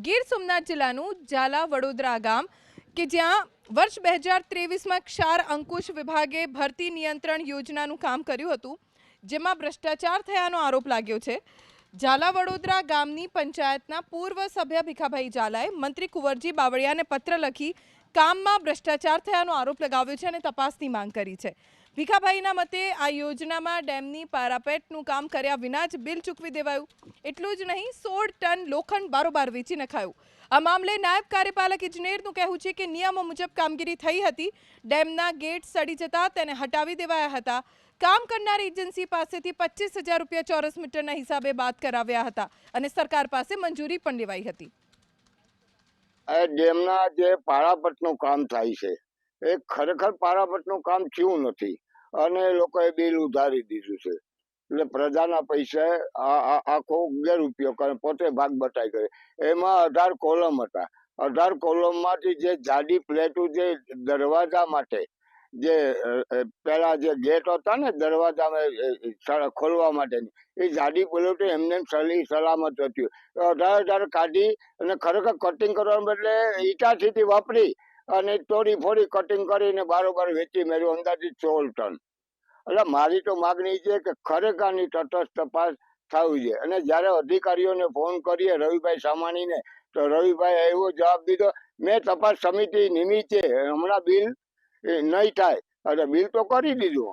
ગીર સોમનાથ જિલ્લાનું ઝાલા વડોદરા ગામ કે જ્યાં વર્ષ 2023માં ક્ષાર અંકુશ વિભાગે ભરતી નિયંત્રણ યોજનાનું કામ કર્યું હતું, જેમાં ભ્રષ્ટાચાર થયાનો આરોપ લાગ્યો છે। ઝાલા વડોદરા ગામની પંચાયતના પૂર્વ સભ્ય ભીખાભાઈ ઝાલાએ મંત્રી કુંવરજી બાવળિયાને પત્ર લખી કામમાં ભ્રષ્ટાચાર થયાનો આરોપ લગાવ્યો છે અને તપાસની માંગ કરી છે। ભીખાભાઈના મતે આ યોજનામાં ડેમની પારાપેટનું કામ કર્યા વિના જ બિલ ચૂકવી દેવાયું। એટલું જ નહીં, 16 ટન લોખંડ બારોબાર વેચી નખાયું। આ મામલે નાયબ કાર્યપાલક ઇજનેરનું કહેવું છે કે નિયમો મુજબ કામગીરી થઈ હતી। ડેમના ગેટ સડી જતા તેને હટાવી દેવાયા હતા। કામ કરનાર એજન્સી પાસેથી 25,000 રૂપિયા ચોરસ મીટરના હિસાબે બાદ કરાવ્યા હતા અને સરકાર પાસે મંજૂરી પણ લેવાઈ હતી। આ ડેમના જે પારાપટનું કામ થાય છે એ ખરેખર પારાપટનું કામ થયું નથી અને લોકોએ બિલ ઉધારી દીધું છે। એટલે પ્રજાના પૈસે આખો ગેરઉપયોગ કરે, પોતે ભાગ બટાઈ કરે। એમાં 18 કોલમ હતા। 18 કોલમમાંથી જે જાડી પ્લેટો જે દરવાજા માટે જે પેલા જે ગેટ હતા ને દરવાજા ખોલવા માટેની, એ જાડી પ્લેટો એમને સહી સલામત હતી। 18 કાઢી અને ખરેખર કટિંગ કરવાને બદલે ઈટાથી વાપરી અને તોડી ફોડી કટિંગ કરીને બારોબાર વેચી મેળવ્યું, અંદાજિત 16 ટન। એટલે મારી તો માગણી છે કે ખરેખરની તટસ્થ તપાસ થવી જોઈએ। અને જ્યારે અધિકારીઓને ફોન કરીએ રવિભાઈ સામાણીને, તો રવિભાઈ એવો જવાબ દીધો, મેં તપાસ સમિતિ નિમી છે, હમણાં બિલ નહીં થાય। એટલે બિલ તો કરી દીધું।